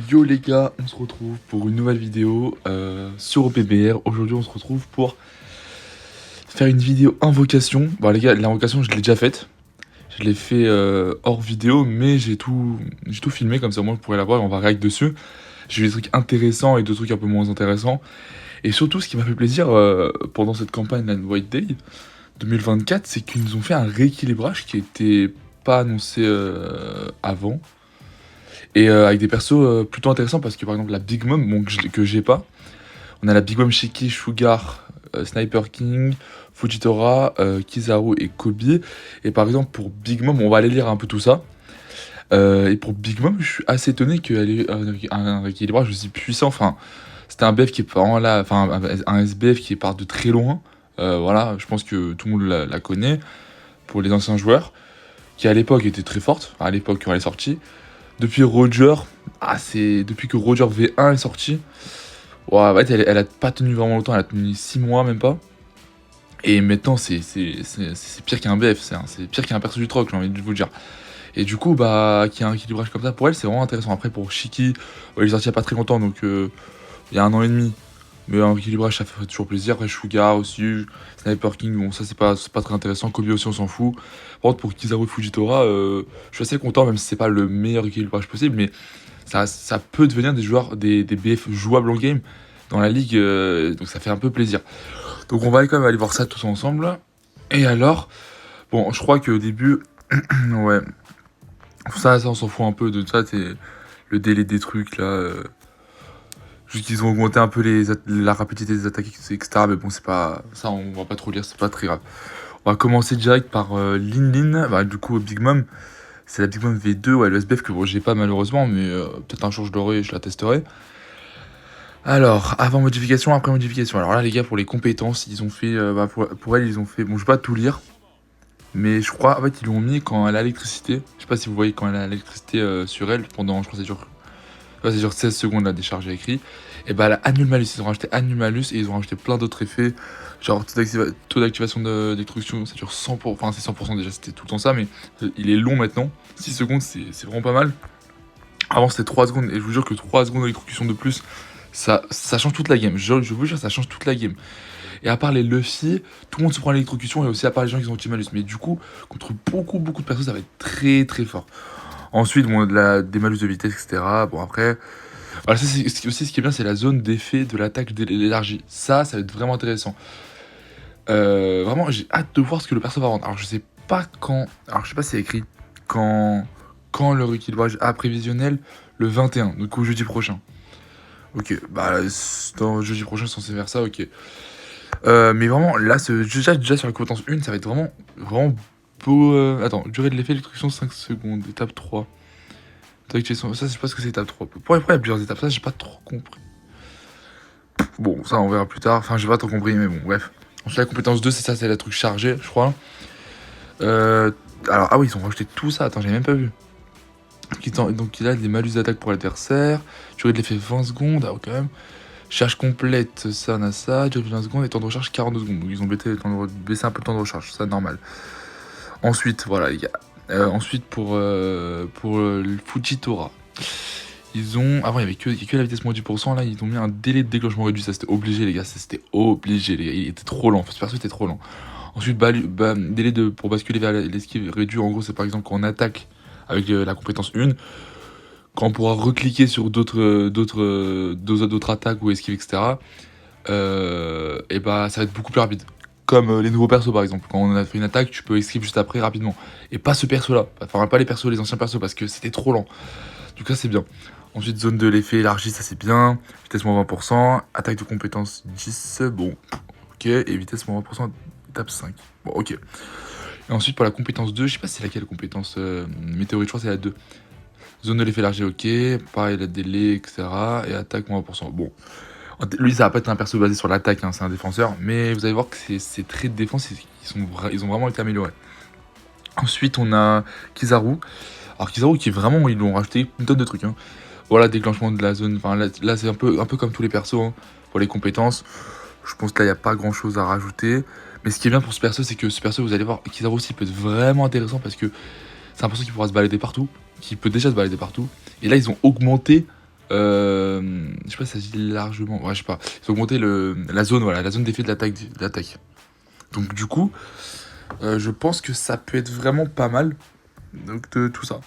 Yo les gars, on se retrouve pour une nouvelle vidéo sur OPBR. Aujourd'hui on se retrouve pour faire une vidéo invocation. Bon les gars, l'invocation je l'ai déjà faite. Je l'ai fait hors vidéo, mais j'ai tout filmé, comme ça moi je pourrais la voir et on va réagir dessus. J'ai eu des trucs intéressants et d'autres trucs un peu moins intéressants. Et surtout ce qui m'a fait plaisir pendant cette campagne Land White Day 2024, c'est qu'ils nous ont fait un rééquilibrage qui était pas annoncé avant. Et avec des persos plutôt intéressants parce que par exemple la Big Mom, bon, que j'ai pas, on a la Big Mom Shiki, Sugar, Sniper King, Fujitora, Kizaru et Kobe. Et par exemple pour Big Mom, on va aller lire un peu tout ça. Et pour Big Mom, je suis assez étonné qu'elle ait un rééquilibrage aussi puissant. Enfin, c'était un BF qui est vraiment là, enfin un SBF qui part de très loin. Voilà, je pense que tout le monde la connaît pour les anciens joueurs, qui à l'époque était très forte, enfin, à l'époque quand elle est sortie. Depuis Roger, c'est depuis que Roger V1 est sorti. Ouais, en fait, elle a pas tenu vraiment longtemps, elle a tenu 6 mois même pas. Et maintenant, c'est pire qu'un BF, c'est pire qu'un perso du troc, j'ai envie de vous dire. Et du coup, bah, qu'il y a un équilibrage comme ça pour elle, c'est vraiment intéressant. Après, pour Shiki, il est sorti il y a pas très longtemps, donc il y a un an et demi. Mais un équilibrage, ça fait toujours plaisir. Après, Sugar aussi, Sniper King, bon, ça c'est pas très intéressant. Kobe aussi, on s'en fout. Par contre, pour Kizaru et Fujitora, je suis assez content, même si c'est pas le meilleur équilibrage possible, mais ça peut devenir des joueurs, des BF jouables en game dans la ligue, donc ça fait un peu plaisir. Donc on va quand même aller voir ça tous ensemble. Et alors, bon, je crois qu'au début, ouais, ça on s'en fout un peu de ça, c'est le délai des trucs là. Juste qu'ils ont augmenté un peu la rapidité des attaques, etc. Mais bon, c'est pas ça, on va pas trop lire, c'est pas très grave. On va commencer direct par Lin Lin, bah, du coup Big Mom. C'est la Big Mom V2, ouais, le SBF que bon, j'ai pas malheureusement, mais peut-être un jour je l'aurai et je la testerai. Alors, avant modification, après modification. Alors là, les gars, pour les compétences, ils ont fait, bah, pour elle, ils ont fait, bon, je vais pas tout lire, mais je crois, en fait, ils l'ont mis quand elle a l'électricité. Je sais pas si vous voyez quand elle a l'électricité sur elle, pendant, je crois, c'est genre 16 secondes la décharge écrit. Et bah, elle a annule malus, ils ont rajouté annule malus et ils ont rajouté plein d'autres effets. Genre, taux d'activation destruction, ça dure 100%, enfin, c'est 100% déjà, c'était tout le temps ça, mais il est long maintenant. 6 secondes, c'est vraiment pas mal. Avant, c'était 3 secondes, et je vous jure que 3 secondes d'électrocution de plus, ça change toute la game. Je vous jure, ça change toute la game. Et à part les Luffy, tout le monde se prend l'électrocution, et aussi à part les gens qui ont anti-malus. Mais du coup, contre beaucoup de personnes, ça va être très très fort. Ensuite, bon, des malus de vitesse, etc. Bon, après. Voilà, ça, aussi ce qui est bien, c'est la zone d'effet de l'attaque élargie. Ça va être vraiment intéressant. Vraiment, j'ai hâte de voir ce que le perso va rendre. Alors, je sais pas quand. Alors, je sais pas si c'est écrit quand le rééquilibrage A prévisionnel, le 21, donc au jeudi prochain. Ok, bah, dans jeudi prochain, c'est censé faire ça, ok. Mais vraiment, là, déjà sur la compétence 1, ça va être vraiment beau. Attends, durée de l'effet d'électrocution 5 secondes, étape 3. Ça, je sais pas ce que c'est étape 3. Pourquoi il y a plusieurs étapes? Ça, j'ai pas trop compris. Bon, ça, on verra plus tard. Enfin, j'ai pas trop compris, mais bon, bref. Ensuite, la compétence 2, c'est ça, c'est le truc chargé, je crois. Alors, ah oui, ils ont rajouté tout ça. Attends, j'ai même pas vu. Donc, il a des malus d'attaque pour l'adversaire. Durée de l'effet 20 secondes. Ah, quand même. Charge complète, ça, on a ça. Durée de 20 secondes et temps de recharge 42 secondes. Donc, ils ont baissé un peu le temps de recharge. Ça, normal. Ensuite, voilà, les gars. Ensuite, pour le Fujitora. Ils ont. Avant, il y avait que la vitesse moins 10%. Là, ils ont mis un délai de déclenchement réduit. Ça, c'était obligé, les gars. Ça, c'était obligé, les gars. Il était trop lent. Ce perso était trop lent. Ensuite, délai pour basculer vers l'esquive réduit. En gros, c'est par exemple quand on attaque avec la compétence 1. Quand on pourra recliquer sur d'autres attaques ou esquives, etc. Et bah, ça va être beaucoup plus rapide. Comme les nouveaux persos, par exemple. Quand on a fait une attaque, tu peux esquive juste après rapidement. Et pas ce perso-là. Enfin, pas les anciens persos parce que c'était trop lent. Du coup, ça, c'est bien. Ensuite, zone de l'effet élargie, ça c'est bien. Vitesse moins 20%. Attaque de compétence 10. Bon, ok. Et vitesse moins 20%, étape 5. Bon, ok. Et ensuite, pour la compétence 2, je sais pas si c'est laquelle compétence météorite, je crois que c'est la 2. Zone de l'effet élargie, ok. Pareil, la délai, etc. Et attaque moins 20%. Bon. Lui, ça va pas être un perso basé sur l'attaque, hein, c'est un défenseur. Mais vous allez voir que c'est très de défense. Ils ont vraiment été améliorés. Ensuite, on a Kizaru. Alors, Kizaru, qui est vraiment, ils l'ont rajouté une tonne de trucs. Hein. Voilà, déclenchement de la zone. Enfin, là c'est un peu comme tous les persos hein, pour les compétences. Je pense que là, il n'y a pas grand chose à rajouter. Mais ce qui est bien pour ce perso, c'est que ce perso, vous allez voir, Kizaru aussi peut être vraiment intéressant parce que c'est un perso qui pourra se balader partout, qui peut déjà se balader partout. Et là, ils ont augmenté Je sais pas si ça dit largement. Ouais, je sais pas. Ils ont augmenté la zone, voilà, la zone d'effet de l'attaque. Donc du coup, je pense que ça peut être vraiment pas mal. Donc de tout ça.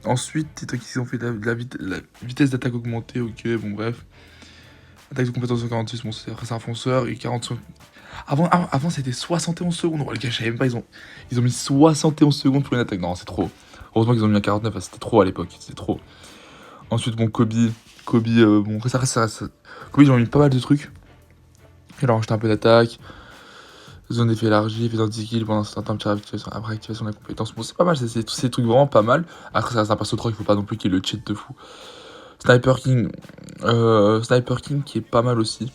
Ensuite, les trucs qu'ils ont fait la vitesse d'attaque augmentée, ok, bon bref. Attaque de compétence 146, bon c'est un fonceur, et 40 secondes. Avant c'était 71 secondes, oh, les gars, je savais même pas, ils ont mis 71 secondes pour une attaque, non c'est trop. Heureusement qu'ils ont mis un 49, c'était trop à l'époque, c'était trop. Ensuite, bon, Kobe, bon, ça reste. Kobe, ils ont mis pas mal de trucs. Ils ont rajouté un peu d'attaque, zone d'effet élargie, effet d'anti-kill pendant un certain temps, après activation de la compétence. Bon, c'est pas mal, c'est tous ces trucs vraiment pas mal. Après, ça reste un perso 3, il faut pas non plus qu'il y ait le cheat de fou. Sniper King qui est pas mal aussi.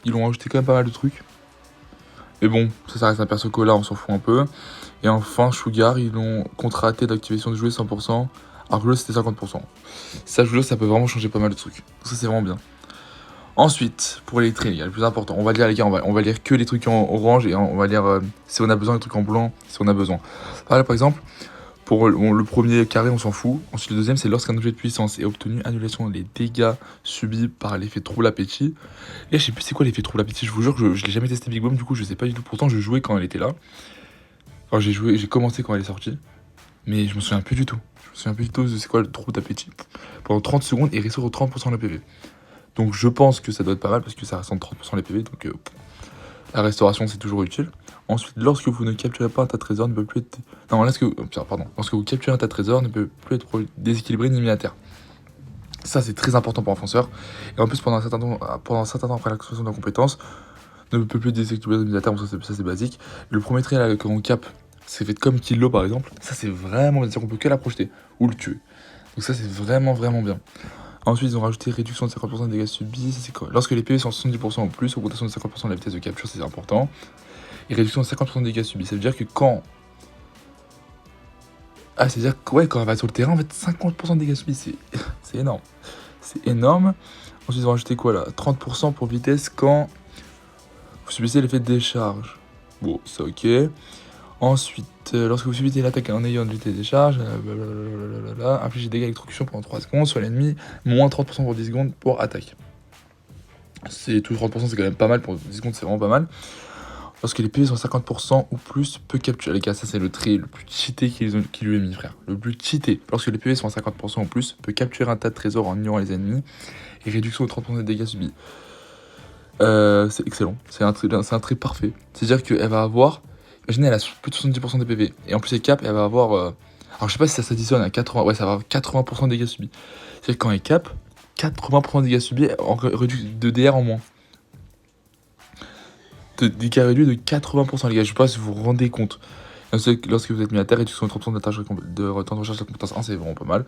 Ils ont rajouté quand même pas mal de trucs. Mais bon, ça reste un perso cola, on s'en fout un peu. Et enfin, Sugar, ils l'ont contracté d'activation de jouer 100%. Alors que là, c'était 50%. Ça, je veux dire, ça peut vraiment changer pas mal de trucs. Donc ça, c'est vraiment bien. Ensuite, pour les traits, les gars, le plus important, on va lire les gars, on va lire que les trucs en orange et on va lire si on a besoin des trucs en blanc, si on a besoin. Par exemple, pour le premier carré, on s'en fout. Ensuite, le deuxième, c'est lorsqu'un objet de puissance est obtenu, annulation des dégâts subis par l'effet trouble appétit. Et je sais plus c'est quoi l'effet trouble appétit, je vous jure, je l'ai jamais testé Big Bomb, du coup, je sais pas du tout. Pourtant, je jouais quand elle était là. Enfin, j'ai commencé quand elle est sortie. Mais je me souviens plus du tout. Je me souviens plus du tout de c'est quoi le trouble d'appétit. Pendant 30 secondes, il restaure 30% le PV. Donc je pense que ça doit être pas mal parce que ça reste en 30% les PV. Donc la restauration, c'est toujours utile. Ensuite, lorsque vous ne capturez pas un tas de trésors, ne peut plus être. Non, lorsque vous capturez un tas de trésors, ne peut plus être déséquilibré ni mis à terre. Ça, c'est très important pour un fonceur. Et en plus, pendant un certain temps après l'activation de la compétence, ne peut plus être déséquilibré ni mis à terre. Bon, ça, c'est basique. Le premier trait là, quand on cap, c'est fait comme Kilo par exemple. Ça, c'est vraiment bien. C'est-à-dire qu'on peut que la projeter ou le tuer. Donc, ça, c'est vraiment, vraiment bien. Ensuite, ils ont rajouté réduction de 50% des dégâts subis. Ça, c'est quoi ? Lorsque les PV sont 70% ou plus, augmentation de 50% de la vitesse de capture, c'est important. Et réduction de 50% des dégâts subis. Ça veut dire que quand. Ah, c'est-à-dire que ouais, quand elle va sur le terrain, en fait, 50% de dégâts subis, c'est énorme. C'est énorme. Ensuite, ils ont rajouté quoi là ? 30% pour vitesse quand vous subissez l'effet de décharge. Bon, c'est ok. Ensuite, lorsque vous subissez l'attaque en ayant une vitesse de décharge, infligez des dégâts d'électrocution pendant 3 secondes sur l'ennemi, moins 30% pour 10 secondes pour attaque. C'est tout 30%, c'est quand même pas mal, pour 10 secondes c'est vraiment pas mal. Lorsque les PV sont 50% ou plus, peut capturer. Les gars, ça c'est le trait le plus cheaté qui lui est mis, frère. Le plus cheaté. Lorsque les PV sont à 50% ou plus, peut capturer un tas de trésors en ignorant les ennemis. Et réduction de 30% des dégâts subis. C'est excellent. C'est un trait parfait. C'est-à-dire qu'elle va avoir. Imaginez, elle a plus de 70% des PV. Et en plus, elle cap, elle va avoir. Alors, je sais pas si ça s'additionne à 80. Ouais, ça va avoir 80% de dégâts subis. C'est-à-dire que quand elle cap, 80% de dégâts subis de DR en moins. De dégâts réduits de 80%, les gars. Je sais pas si vous vous rendez compte. Lorsque vous êtes mis à terre, réduction de 30% de temps de recharge de la compétence 1, c'est vraiment pas mal.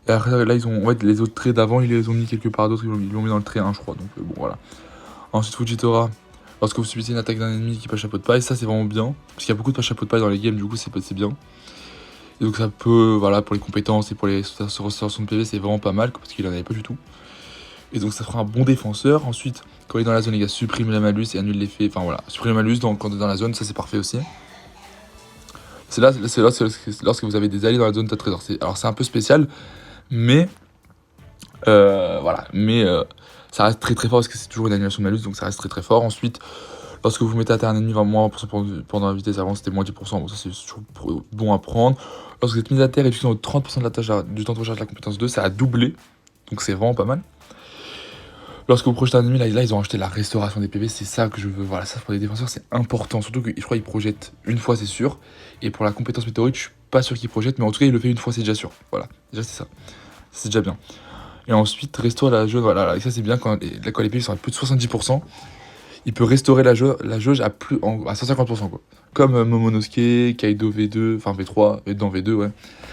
Et après, là, ils ont. En fait, les autres traits d'avant, ils les ont mis quelque part d'autre. Ils l'ont mis dans le trait 1, je crois. Donc, bon, voilà. Ensuite, Fujitora. Lorsque vous subissez une attaque d'un ennemi qui passe chapeau de paille, ça c'est vraiment bien. Parce qu'il y a beaucoup de chapeau de paille dans les games, du coup c'est bien. Et donc ça peut, voilà, pour les compétences et pour les restaurations de PV, c'est vraiment pas mal, parce qu'il en avait pas du tout. Et donc ça fera un bon défenseur. Ensuite, quand il est dans la zone, les gars, supprime la malus et annule l'effet. Enfin voilà, supprime la malus quand il est dans la zone, ça c'est parfait aussi. C'est lorsque vous avez des alliés dans la zone de trésor. Alors c'est un peu spécial, mais voilà. Mais ça reste très très fort parce que c'est toujours une annulation de malus, donc ça reste très très fort. Ensuite, lorsque vous mettez à terre un ennemi, moins 1% pendant la vitesse avant, c'était moins 10%. Bon, ça c'est toujours bon à prendre. Lorsque vous êtes mis à terre, réduction de 30% du temps de recharge de la compétence 2, ça a doublé. Donc c'est vraiment pas mal. Lorsque vous projetez un ennemi, là ils ont rajouté la restauration des PV, c'est ça que je veux. Voilà, ça pour les défenseurs c'est important. Surtout que je crois qu'ils projettent une fois, c'est sûr. Et pour la compétence météorite, je suis pas sûr qu'ils projettent, mais en tout cas il le fait une fois, c'est déjà sûr. Voilà, déjà c'est ça. C'est déjà bien. Et ensuite, restaure la jauge. Voilà, et ça c'est bien quand les PV sont à plus de 70%. Il peut restaurer la jauge à 150%, quoi. Comme Momonosuke, Kaido V2, enfin V3, dans V2, ouais.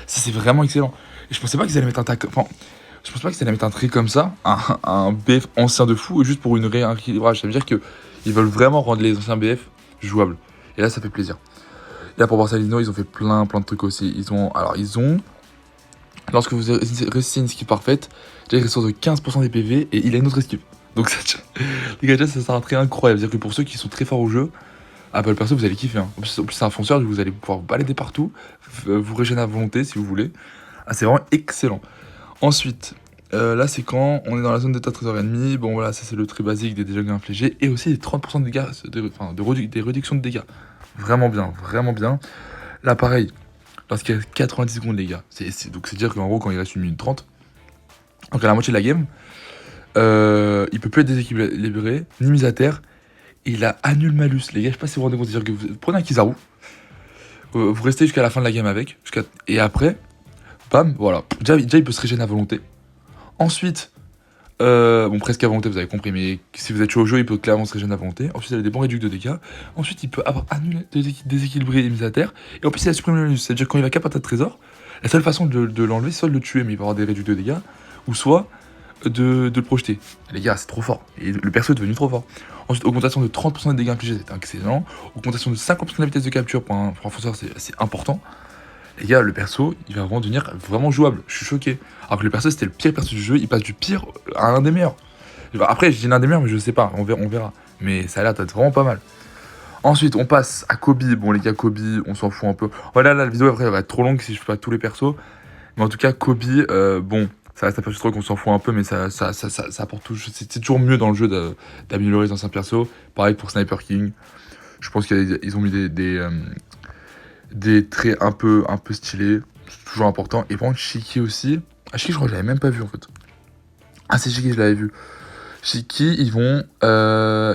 Ça c'est vraiment excellent. Et je pensais pas qu'ils allaient mettre je pensais pas qu'ils allaient mettre un trait comme ça, un BF ancien de fou, juste pour une rééquilibrage. Ça veut dire qu'ils veulent vraiment rendre les anciens BF jouables. Et là ça fait plaisir. Et là pour Borsalino, ils ont fait plein de trucs aussi. Ils ont, lorsque vous réussissez une skip parfaite, déjà il restaure de 15% des PV et il a une autre esquive. Donc ça, les gars, ça sera un trait incroyable. C'est-à-dire que pour ceux qui sont très forts au jeu, Apple Perso, vous allez kiffer. Hein. En plus, c'est un fonceur, vous allez pouvoir vous balader partout, vous régénérer à volonté si vous voulez. Ah, c'est vraiment excellent. Ensuite, Là, c'est quand on est dans la zone d'état 13h30. Bon, voilà, ça c'est le très basique des dégâts infligés. Et aussi les 30% de dégâts, des réductions de dégâts. Vraiment bien, vraiment bien. Là, pareil, lorsqu'il y a 90 secondes, les gars. Donc, c'est-à-dire qu'en gros, quand il reste 1 minute 30, donc à la moitié de la game, il peut plus être déséquilibré, ni mis à terre. Et il a annule malus. Les gars, je sais pas si vous vous rendez compte. C'est-à-dire que vous prenez un Kizaru, vous restez jusqu'à la fin de la game avec, et après, bam, voilà. Déjà, il peut se régénérer à volonté. Ensuite, bon, presque à volonté, vous avez compris, mais si vous êtes chaud au jeu, il peut clairement se régénérer à volonté. Ensuite, il a des bons réducs de dégâts. Ensuite, il peut avoir annulé, déséquilibré et mis à terre. Et en plus, il a supprimé le malus. C'est-à-dire que quand il va cap à ta trésor, la seule façon de l'enlever, c'est soit de le tuer, mais il va avoir des réducs de dégâts, ou soit de le projeter. Les gars, c'est trop fort. Et le perso est devenu trop fort. Ensuite, augmentation de 30% des dégâts infligés, c'est excellent. Augmentation de 50% de la vitesse de capture pour un fonceur, c'est important. Les gars, le perso, il va vraiment devenir vraiment jouable. Je suis choqué. Alors que le perso, c'était le pire perso du jeu. Il passe du pire à l'un des meilleurs. Après, je dis l'un des meilleurs, mais je sais pas. On verra. Mais ça a l'air d'être vraiment pas mal. Ensuite, on passe à Kobe. Bon, les gars, Kobe, on s'en fout un peu. Voilà, là, la vidéo, après, elle va être trop longue si je fais pas tous les persos. Mais en tout cas, Kobe, bon, ça reste un perso qu'on s'en fout un peu, mais ça apporte tout. C'est toujours mieux dans le jeu d'améliorer les anciens persos. Pareil pour Sniper King. Je pense qu'ils ont mis des traits un peu stylés. C'est toujours important. Et par contre, Shiki aussi. Ah, Shiki, je crois que je l'avais même pas vu en fait. Ah, c'est Shiki, je l'avais vu. Shiki, ils vont. En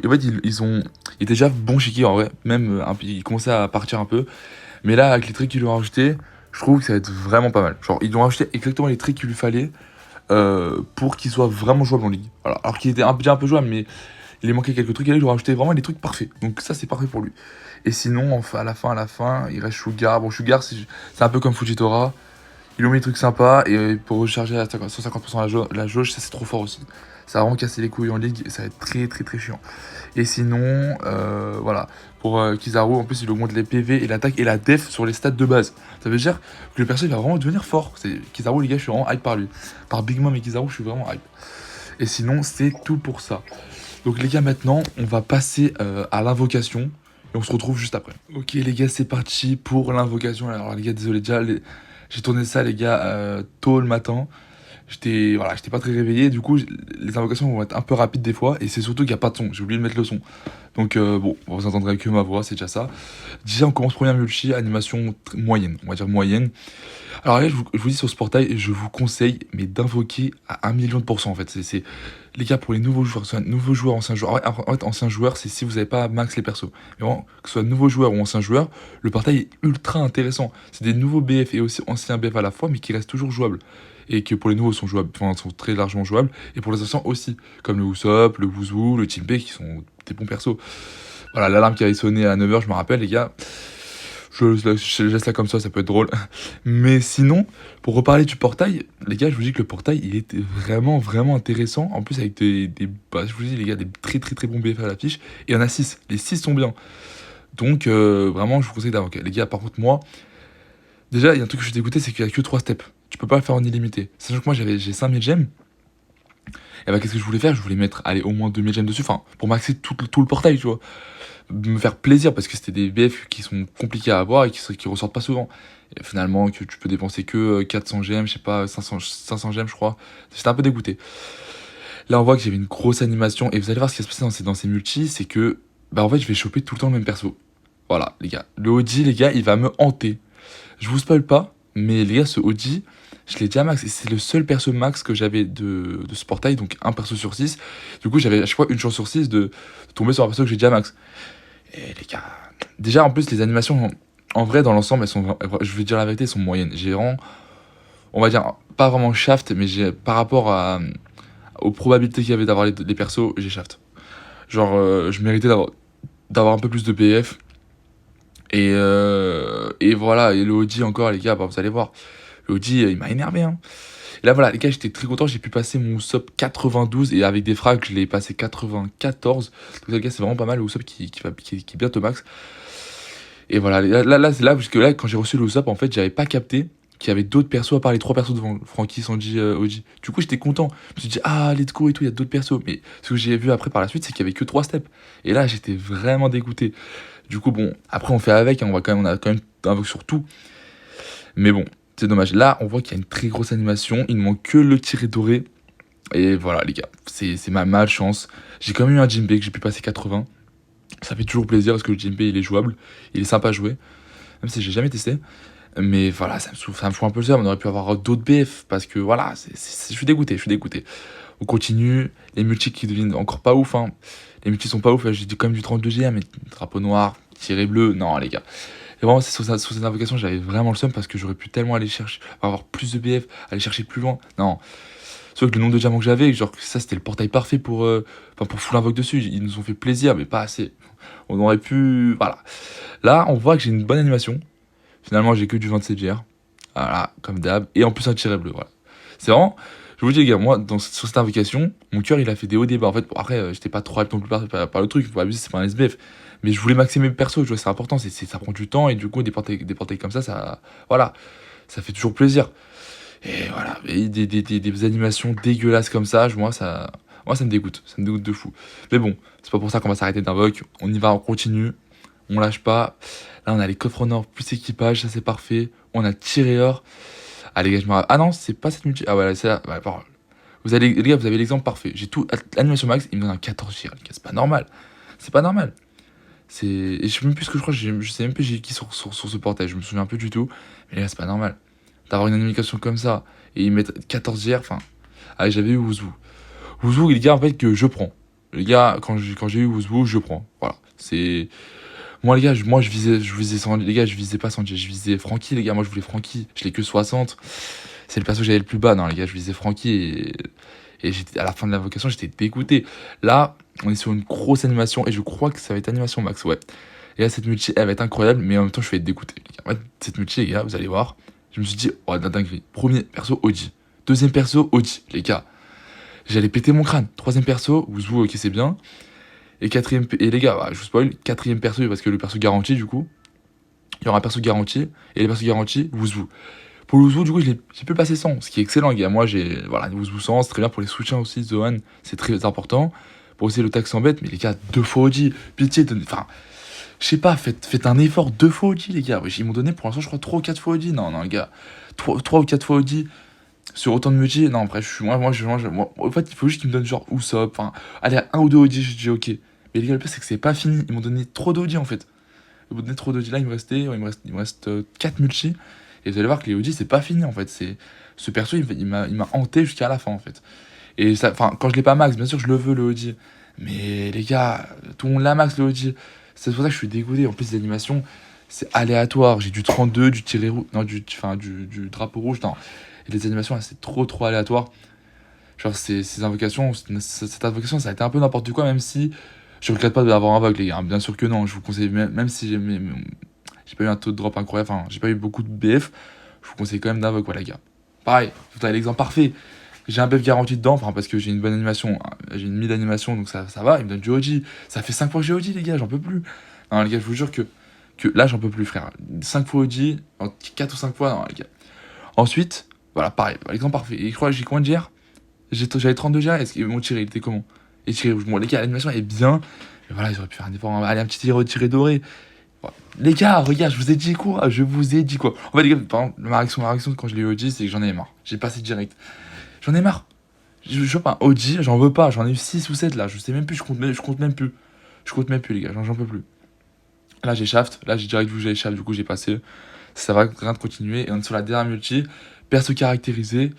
fait, ils ont. Il était déjà bon Shiki en vrai. Même, il commençait à partir un peu. Mais là, avec les traits qu'ils lui ont rajoutés, je trouve que ça va être vraiment pas mal. Genre, ils lui ont rajouté exactement les traits qu'il lui fallait pour qu'il soit vraiment jouable en ligue. Voilà. Alors qu'il était déjà un peu jouable, mais il lui manquait quelques trucs. Et là, ils lui ont rajouté vraiment les trucs parfaits. Donc, ça, c'est parfait pour lui. Et sinon, enfin, à la fin, il reste Sugar. Bon, Sugar, c'est un peu comme Fujitora. Ils ont mis des trucs sympas. Et pour recharger à 150% la jauge, ça, c'est trop fort aussi. Ça va vraiment casser les couilles en ligue. Et ça va être très, très, très chiant. Et sinon, voilà. Pour Kizaru, en plus, il augmente les PV et l'attaque et la def sur les stats de base. Ça veut dire que le perso, il va vraiment devenir fort. Kizaru, les gars, je suis vraiment hype par lui. Par Big Mom et Kizaru, je suis vraiment hype. Et sinon, c'est tout pour ça. Donc, les gars, maintenant, on va passer à l'invocation. Et on se retrouve juste après. Ok, les gars, c'est parti pour l'invocation. Alors, les gars, désolé, déjà, j'ai tourné ça, les gars, tôt le matin. J'étais pas très réveillé. Du coup, les invocations vont être un peu rapides des fois. Et c'est surtout qu'il n'y a pas de son. J'ai oublié de mettre le son. Donc, bon, vous entendrez que ma voix, c'est déjà ça. Déjà, on commence première multi, animation moyenne. On va dire moyenne. Alors là, je vous dis sur ce portail, je vous conseille mais d'invoquer à 1 million de pourcents en fait. Les gars, pour les nouveaux joueurs, anciens joueurs. En fait, anciens joueurs, c'est si vous n'avez pas max les persos. Mais vraiment, que ce soit nouveaux joueurs ou anciens joueurs, le portail est ultra intéressant. C'est des nouveaux BF et aussi anciens BF à la fois, mais qui restent toujours jouables. Et que pour les nouveaux sont jouables, enfin, sont très largement jouables. Et pour les anciens aussi, comme le Usopp, le Wuzu, le Team P, qui sont des bons persos. Voilà, l'alarme qui avait sonné à 9h, je me rappelle, les gars. Je laisse ça comme ça peut être drôle. Mais sinon, pour reparler du portail, les gars, je vous dis que le portail, il était vraiment, vraiment intéressant. En plus, avec je vous dis, les gars, des très, très, très bons BF à l'affiche. Et il y en a 6. Les 6 sont bien. Donc, vraiment, je vous conseille d'invoquer. Les gars, par contre, moi, déjà, il y a un truc que je suis dégoûté, c'est qu'il n'y a que 3 steps. Tu peux pas le faire en illimité. Sachant que moi, j'ai 5000 gemmes. Et bah, qu'est-ce que je voulais faire? Je voulais mettre, allez, au moins 2000 gemmes dessus. Enfin, pour maxer tout le portail, tu vois. Me faire plaisir parce que c'était des BF qui sont compliqués à avoir et qui ressortent pas souvent. Et finalement, que tu peux dépenser que 400 gemmes, je sais pas, 500 gemmes, je crois. J'étais un peu dégoûté. Là, on voit que j'avais une grosse animation. Et vous allez voir ce qui va se passer dans ces multis, c'est que, bah, en fait, je vais choper tout le temps le même perso. Voilà, les gars. Le Oji, les gars, il va me hanter. Je vous spoil pas, mais les gars, ce Oji, je l'ai déjà max. Et c'est le seul perso max que j'avais de ce portail, donc un perso sur 6. Du coup, j'avais à chaque fois une chance sur 6 de tomber sur un perso que j'ai déjà max. Et les gars, déjà en plus les animations en vrai dans l'ensemble elles sont, je vais dire la vérité, elles sont moyennes. J'ai vraiment, on va dire pas vraiment shaft, mais par rapport aux probabilités qu'il y avait d'avoir les persos, j'ai shaft. Genre je méritais d'avoir un peu plus de BF. Et voilà, et le OG encore les gars, bah, vous allez voir. Le OG il m'a énervé hein. Et là voilà les gars, j'étais très content, j'ai pu passer mon Usopp 92 et avec des frags je l'ai passé 94. Donc les gars, c'est vraiment pas mal le Usopp qui est bientôt max. Et voilà, là c'est là parce que là quand j'ai reçu le Usopp en fait, j'avais pas capté qu'il y avait d'autres persos à part les 3 persos devant Franky, Sanji, OG. Du coup, j'étais content. Je me suis dit ah, let's go et tout, il y a d'autres persos. Mais ce que j'ai vu après par la suite, c'est qu'il y avait que 3 steps. Et là, j'étais vraiment dégoûté. Du coup, bon, après on fait avec, hein, on a quand même invoqué sur tout. Mais bon, C'est dommage. Là, on voit qu'il y a une très grosse animation. Il ne manque que le tiré doré. Et voilà, les gars, c'est ma malchance. J'ai quand même eu un Jinbei que j'ai pu passer 80. Ça fait toujours plaisir parce que le Jinbei, il est jouable. Il est sympa à jouer. Même si j'ai jamais testé. Mais voilà, ça me fout un peu le seum. On aurait pu avoir d'autres BF. Parce que voilà, je suis dégoûté, je suis dégoûté. On continue. Les multis qui deviennent encore pas ouf. Hein. Les multis sont pas ouf. J'ai quand même du 32 GM, mais drapeau noir, tiré bleu. Non, les gars. Et vraiment, sur cette invocation, j'avais vraiment le seum parce que j'aurais pu tellement aller chercher, avoir plus de BF, aller chercher plus loin. Non. Sauf que le nombre de diamants que j'avais, genre, ça c'était le portail parfait pour full invoque dessus. Ils nous ont fait plaisir, mais pas assez. On aurait pu. Voilà. Là, on voit que j'ai une bonne animation. Finalement, j'ai que du 27 GR. Voilà, comme d'hab. Et en plus, un tiré bleu. Voilà. C'est vraiment. Je vous dis, les gars, moi, sur cette invocation, mon cœur, il a fait des hauts débats. En fait, bon, après, j'étais pas trop hype non plus par le truc. Faut pas abuser, c'est pas un SBF. Mais je voulais maxer mes persos. Je vois, c'est important. Ça prend du temps. Et du coup, des portails comme ça. Voilà. Ça fait toujours plaisir. Et voilà. Et des animations dégueulasses comme ça, moi, ça me dégoûte. Ça me dégoûte de fou. Mais bon, c'est pas pour ça qu'on va s'arrêter d'invoque. On y va, on continue. On lâche pas. Là, on a les coffres en or plus équipage. Ça, c'est parfait. On a tiré or. Ah les gars, je me rappelle. Ah non, c'est pas cette multi. Ah voilà, c'est là. Ouais, les gars, vous avez l'exemple parfait. J'ai tout. L'animation max, il me donne un 14 GR. Les gars, c'est pas normal. C'est pas normal. Et je sais même plus ce que je crois. Je sais même plus j'ai qui sur ce portail. Je me souviens plus du tout. Mais les gars, c'est pas normal. D'avoir une animation comme ça. Et ils mettent 14 GR. Enfin. Allez, j'avais eu Wuzu. Wuzu, les gars, en fait, que je prends. Les gars, quand j'ai eu Wuzu, je prends. Voilà. C'est. Moi les gars, je visais les gars, je visais pas Sanji, je visais Franky les gars, moi je voulais Franky, je l'ai que 60. C'est le perso que j'avais le plus bas, non les gars, je visais Franky et j'étais à la fin de l'invocation, j'étais dégoûté. Là, on est sur une grosse animation et je crois que ça va être animation max, ouais. Et là cette multi, elle va être incroyable, mais en même temps je vais être dégoûté les gars. En fait, cette multi les gars, vous allez voir, je me suis dit oh la dinguerie. Premier perso Oji, deuxième perso Oji, les gars. J'allais péter mon crâne. Troisième perso, Wuzu, ok c'est bien. Et les gars, bah, je vous spoil, quatrième perso, parce que le perso garanti, du coup, il y aura un perso garanti, et les persos garantis, Wuzu. Pour le Wuzu, du coup, j'ai pu le passer sans, ce qui est excellent, les gars. Moi, j'ai, voilà, Wuzu 100, c'est très bien pour les soutiens aussi, Zohan, c'est très important. Pour aussi le tax sans bête, mais les gars, 2 fois OG, pitié, enfin, je sais pas, faites un effort, 2 fois OG, les gars. Ils m'ont donné pour l'instant, je crois, 3 ou 4 fois OG. Non, non, les gars, 3 ou 4 fois OG sur autant de multi. Non, après, en fait, il faut juste qu'ils me donnent genre Usopp, enfin, allez, 1 ou 2 OG, je dis ok. Mais les gars, le pire, c'est que c'est pas fini. Ils m'ont donné trop d'OG en fait. Ils m'ont donné trop d'OG. Là, il me reste 4 multi. Et vous allez voir que les OG, c'est pas fini en fait. Ce perso, il m'a hanté jusqu'à la fin en fait. Et ça, enfin, quand je l'ai pas max, bien sûr, je le veux le OG. Mais les gars, tout le monde l'a max le OG. C'est pour ça que je suis dégoûté. En plus, les animations, c'est aléatoire. J'ai du 32, du tiré rouge, non, du drapeau rouge. Non. Et les animations, là, c'est trop aléatoire. Genre, ces invocations, cette invocation, ça a été un peu n'importe quoi, même si. Je regrette pas d'avoir invoqué les gars, bien sûr que non, je vous conseille, même si j'ai pas eu un taux de drop incroyable, enfin j'ai pas eu beaucoup de BF, je vous conseille quand même d'invoquer, voilà les gars. Pareil, vous avez l'exemple parfait, j'ai un BF garanti dedans, enfin parce que j'ai une bonne animation, j'ai une mid animation donc ça va, il me donne du OG, ça fait 5 fois que j'ai OG les gars, j'en peux plus. Non les gars, je vous jure que là j'en peux plus frère, 5 fois OG, 4 ou 5 fois, non les gars. Ensuite, voilà pareil, l'exemple parfait, et je crois que j'ai combien de GR? J'avais 32 GR, est-ce qu'ils m'ont tiré, il était comment? Et tiré rouge. Bon, les gars, l'animation est bien. Mais voilà, ils auraient pu faire un effort. Allez, un petit tiré doré. Voilà. Les gars, regarde, je vous ai dit quoi? Je vous ai dit quoi? En fait, les gars, par exemple, ma réaction quand je l'ai eu OG, c'est que j'en ai marre. J'ai passé direct. J'en ai marre. Je chope un OG, j'en veux pas. J'en ai eu 6 ou 7 là. Je sais même plus, je compte même plus. Je compte même plus, les gars, j'en peux plus. Là, j'ai shaft. Là, j'ai direct vu que j'ai shaft. Du coup, j'ai passé. Ça va rien de continuer. Et on est sur la dernière multi. Perso caractérisé.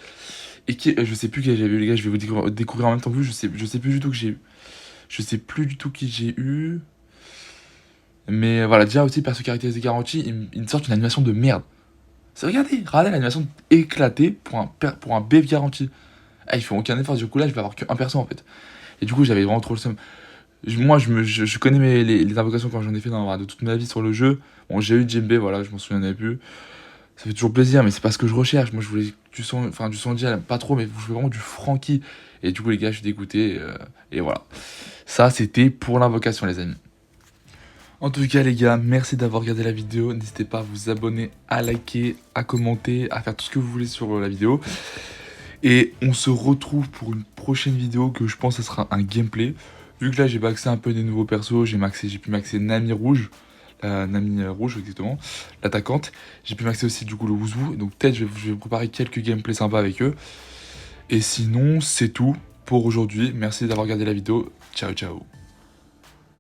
Et qui, je sais plus qui j'avais eu, les gars. Je vais vous découvrir en même temps que vous. Je sais plus du tout que j'ai eu. Je sais plus du tout qui j'ai eu. Mais voilà, déjà aussi, perso caractérisé garanti, ils me sortent une animation de merde. C'est regardez l'animation éclatée pour un BF garanti. Ah, ils font aucun effort, du coup là, je vais avoir qu'un perso en fait. Et du coup, j'avais vraiment trop le seum. Moi, je connais les invocations quand j'en ai fait de toute ma vie sur le jeu. Bon, j'ai eu Jinbei, voilà, je m'en souviens plus. Ça fait toujours plaisir, mais c'est pas ce que je recherche. Moi, je voulais du Sanji, pas trop, mais je voulais vraiment du Franky. Et du coup, les gars, je suis dégoûté. Et voilà. Ça, c'était pour l'invocation, les amis. En tout cas, les gars, merci d'avoir regardé la vidéo. N'hésitez pas à vous abonner, à liker, à commenter, à faire tout ce que vous voulez sur la vidéo. Et on se retrouve pour une prochaine vidéo que je pense que ce sera un gameplay. Vu que là, j'ai maxé un peu des nouveaux persos, j'ai pu maxer Nami rouge. la Nami rouge exactement, l'attaquante. J'ai pu maxer aussi du coup le Wuzu, donc peut-être je vais préparer quelques gameplays sympas avec eux. Et sinon, c'est tout pour aujourd'hui. Merci d'avoir regardé la vidéo. Ciao, ciao.